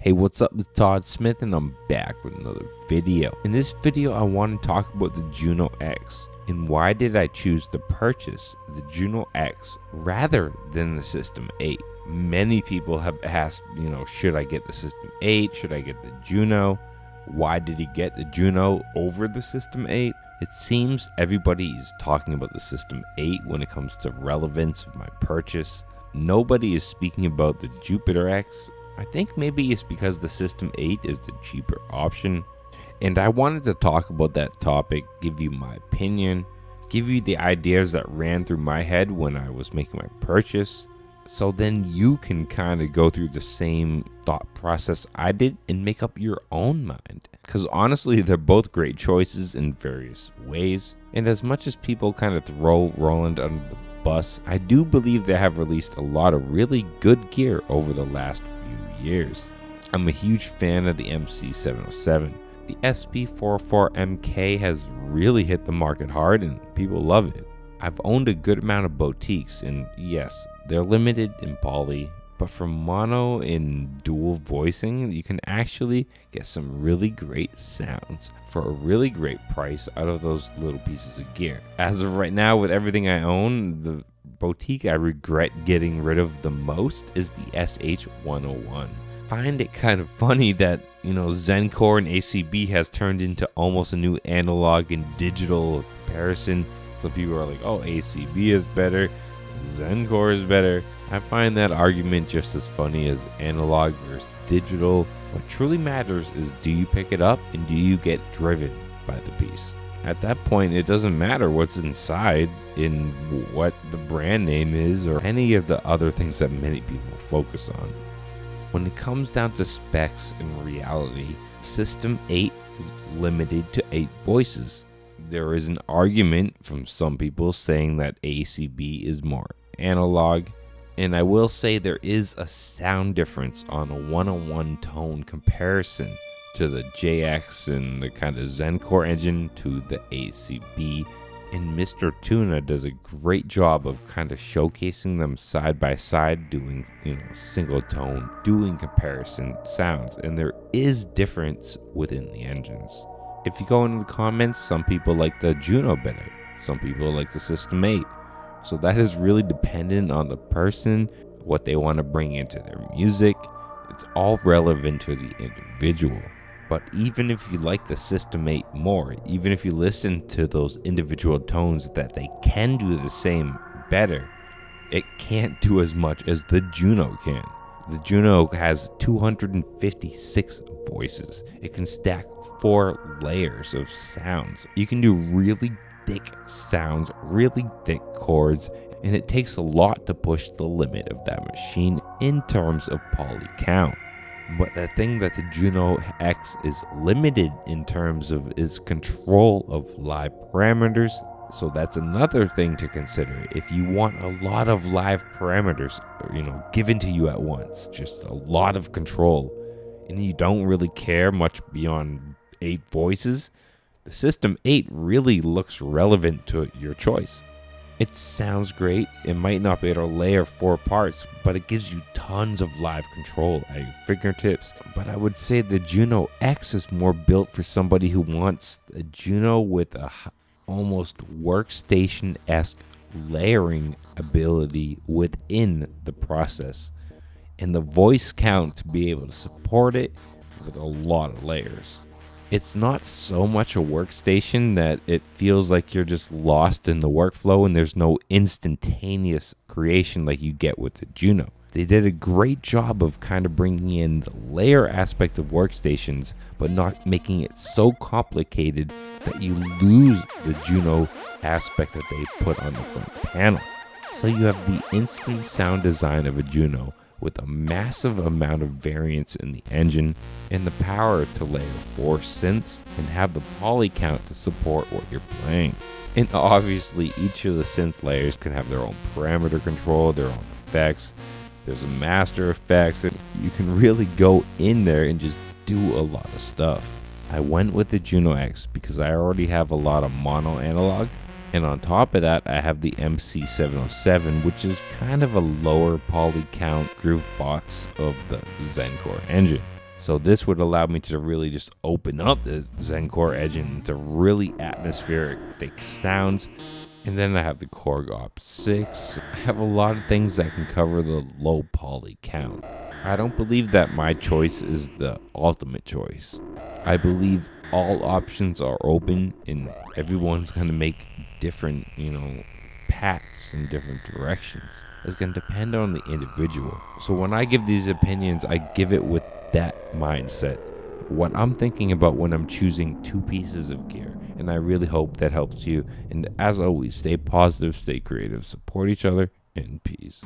Hey, what's up? It's Todd Smith and I'm back with another video. In this video, I want to talk about the Juno-X and why did I choose to purchase the Juno-X rather than the System-8. Many people have asked, should I get the System-8? Should I get the Juno? Why did he get the Juno over the System-8? It seems everybody is talking about the System-8 when it comes to relevance of my purchase. Nobody is speaking about the Jupiter-X. I think maybe it's because the System-8 is the cheaper option. And I wanted to talk about that topic, give you my opinion, give you the ideas that ran through my head when I was making my purchase. So then you can kind of go through the same thought process I did and make up your own mind. Because honestly, they're both great choices in various ways. And as much as people kind of throw Roland under the bus, I do believe they have released a lot of really good gear over the last few years. I'm a huge fan of the MC707. The SP44MK has really hit the market hard and people love it. I've owned a good amount of boutiques and yes, they're limited in poly, but for mono and dual voicing, you can actually get some really great sounds for a really great price out of those little pieces of gear. As of right now, with everything I own, the boutique I regret getting rid of the most is the SH101. Find it kind of funny that, Zencore and ACB has turned into almost a new analog and digital comparison. So people are like, oh, ACB is better, Zencore is better. I find that argument just as funny as analog versus digital. What truly matters is, do you pick it up and do you get driven by the piece? At that point, it doesn't matter what's inside in what the brand name is or any of the other things that many people focus on. When it comes down to specs and reality, System-8 is limited to 8 voices. There is an argument from some people saying that ACB is more analog, and I will say there is a sound difference on a one-on-one tone comparison to the JX and the kind of Zencore engine to the ACB, and Mr. Tuna does a great job of kind of showcasing them side by side, doing single tone, doing comparison sounds, and there is difference within the engines. If you go into the comments, some people like the Juno better, some people like the System-8. So that is really dependent on the person, what they want to bring into their music. It's all relevant to the individual. But even if you like the System-8 more, even if you listen to those individual tones that they can do the same better, it can't do as much as the Juno can. The Juno has 256 voices. It can stack 4 layers of sounds. You can do really thick sounds, really thick chords, and it takes a lot to push the limit of that machine in terms of poly count. But the thing that the Juno-X is limited in terms of is control of live parameters. So that's another thing to consider. If you want a lot of live parameters, given to you at once, just a lot of control, and you don't really care much beyond 8 voices, the System-8 really looks relevant to your choice. It sounds great. It might not be able to layer 4 parts, but it gives you tons of live control at your fingertips. But I would say the Juno-X is more built for somebody who wants a Juno with a almost workstation-esque layering ability within the process, and the voice count to be able to support it with a lot of layers. It's not so much a workstation that it feels like you're just lost in the workflow and there's no instantaneous creation like you get with the Juno. They did a great job of kind of bringing in the layer aspect of workstations, but not making it so complicated that you lose the Juno aspect that they put on the front panel. So you have the instant sound design of a Juno with a massive amount of variance in the engine and the power to layer 4 synths and have the poly count to support what you're playing. And obviously each of the synth layers can have their own parameter control, their own effects. There's a master effects, and you can really go in there and just do a lot of stuff. I went with the Juno-X because I already have a lot of mono analog, and on top of that I have the MC707, which is kind of a lower poly count groove box of the Zencore engine. So this would allow me to really just open up the Zen Core engine to really atmospheric, thick sounds. And then I have the Korg Op6. I have a lot of things that can cover the low poly count. I don't believe that my choice is the ultimate choice. I believe all options are open and everyone's going to make different, paths in different directions. It's going to depend on the individual. So when I give these opinions, I give it with that mindset. What I'm thinking about when I'm choosing two pieces of gear. And I really hope that helps you. And as always, stay positive, stay creative, support each other, and peace.